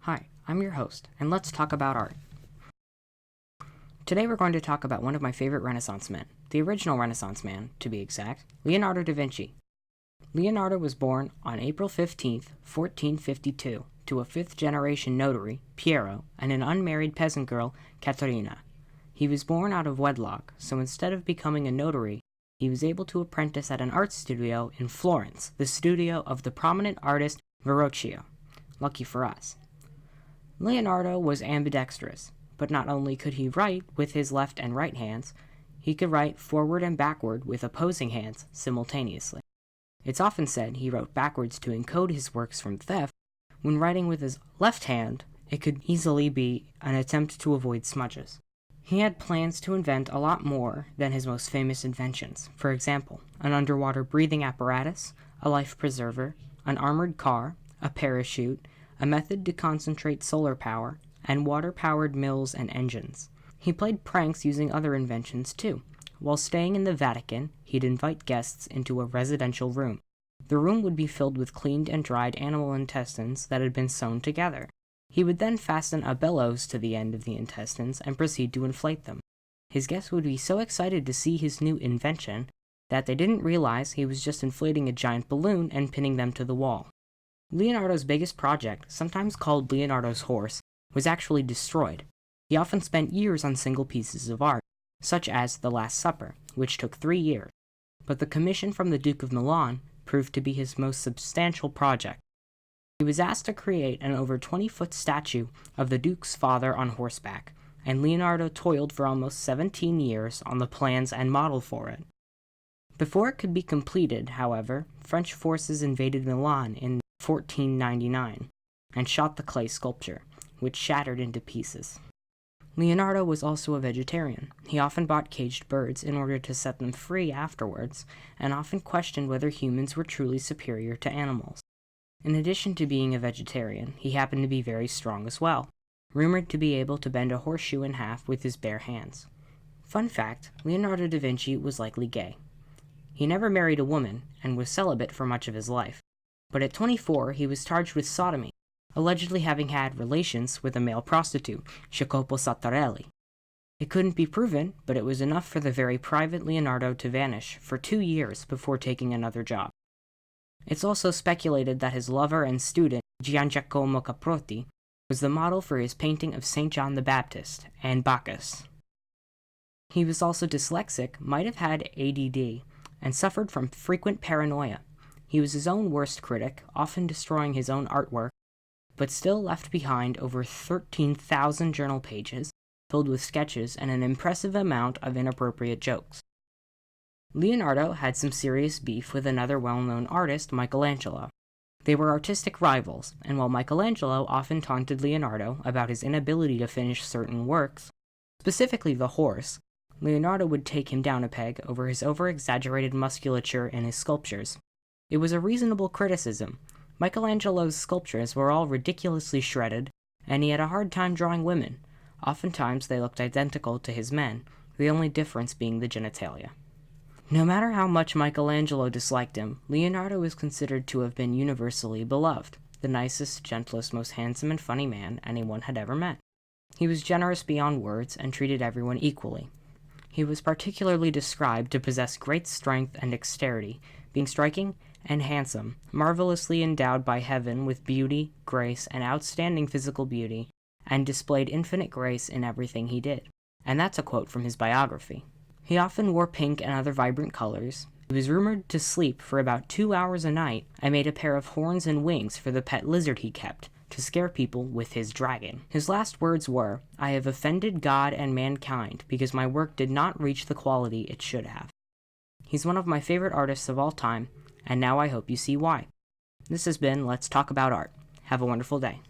Hi, I'm your host, and let's talk about art. Today we're going to talk about one of my favorite Renaissance men, the original Renaissance man, to be exact, Leonardo da Vinci. Leonardo was born on April 15, 1452, to a fifth-generation notary, Piero, and an unmarried peasant girl, Caterina. He was born out of wedlock, so instead of becoming a notary, he was able to apprentice at an art studio in Florence, the studio of the prominent artist Verrocchio. Lucky for us. Leonardo was ambidextrous, but not only could he write with his left and right hands, he could write forward and backward with opposing hands simultaneously. It's often said he wrote backwards to encode his works from theft. When writing with his left hand, it could easily be an attempt to avoid smudges. He had plans to invent a lot more than his most famous inventions. For example, an underwater breathing apparatus, a life preserver, an armored car, a parachute, a method to concentrate solar power, and water-powered mills and engines. He played pranks using other inventions too. While staying in the Vatican, he'd invite guests into a residential room. The room would be filled with cleaned and dried animal intestines that had been sewn together. He would then fasten a bellows to the end of the intestines and proceed to inflate them. His guests would be so excited to see his new invention that they didn't realize he was just inflating a giant balloon and pinning them to the wall. Leonardo's biggest project, sometimes called Leonardo's horse, was actually destroyed. He often spent years on single pieces of art, such as The Last Supper, which took 3 years, but the commission from the Duke of Milan proved to be his most substantial project. He was asked to create an over 20-foot statue of the Duke's father on horseback, and Leonardo toiled for almost 17 years on the plans and model for it. Before it could be completed, however, French forces invaded Milan in 1499 and shot the clay sculpture, which shattered into pieces. Leonardo was also a vegetarian. He often bought caged birds in order to set them free afterwards, and often questioned whether humans were truly superior to animals. In addition to being a vegetarian, he happened to be very strong as well, rumored to be able to bend a horseshoe in half with his bare hands. Fun fact, Leonardo da Vinci was likely gay. He never married a woman, and was celibate for much of his life. But at 24, he was charged with sodomy, allegedly having had relations with a male prostitute, Jacopo Sartorelli. It couldn't be proven, but it was enough for the very private Leonardo to vanish for 2 years before taking another job. It's also speculated that his lover and student, Giacomo Caprotti, was the model for his painting of St. John the Baptist and Bacchus. He was also dyslexic, might have had ADD, and suffered from frequent paranoia. He was his own worst critic, often destroying his own artwork, but still left behind over 13,000 journal pages filled with sketches and an impressive amount of inappropriate jokes. Leonardo had some serious beef with another well-known artist, Michelangelo. They were artistic rivals, and while Michelangelo often taunted Leonardo about his inability to finish certain works, specifically the horse, Leonardo would take him down a peg over his over-exaggerated musculature in his sculptures. It was a reasonable criticism. Michelangelo's sculptures were all ridiculously shredded, and he had a hard time drawing women. Oftentimes they looked identical to his men, the only difference being the genitalia. No matter how much Michelangelo disliked him, Leonardo is considered to have been universally beloved, the nicest, gentlest, most handsome and funny man anyone had ever met. He was generous beyond words and treated everyone equally. He was particularly described to possess great strength and dexterity, being striking and handsome, marvelously endowed by heaven with beauty, grace, and outstanding physical beauty, and displayed infinite grace in everything he did. And that's a quote from his biography. He often wore pink and other vibrant colors. He was rumored to sleep for about 2 hours a night and made a pair of horns and wings for the pet lizard he kept, to scare people with his dragon. His last words were, "I have offended God and mankind because my work did not reach the quality it should have." He's one of my favorite artists of all time, and now I hope you see why. This has been Let's Talk About Art. Have a wonderful day.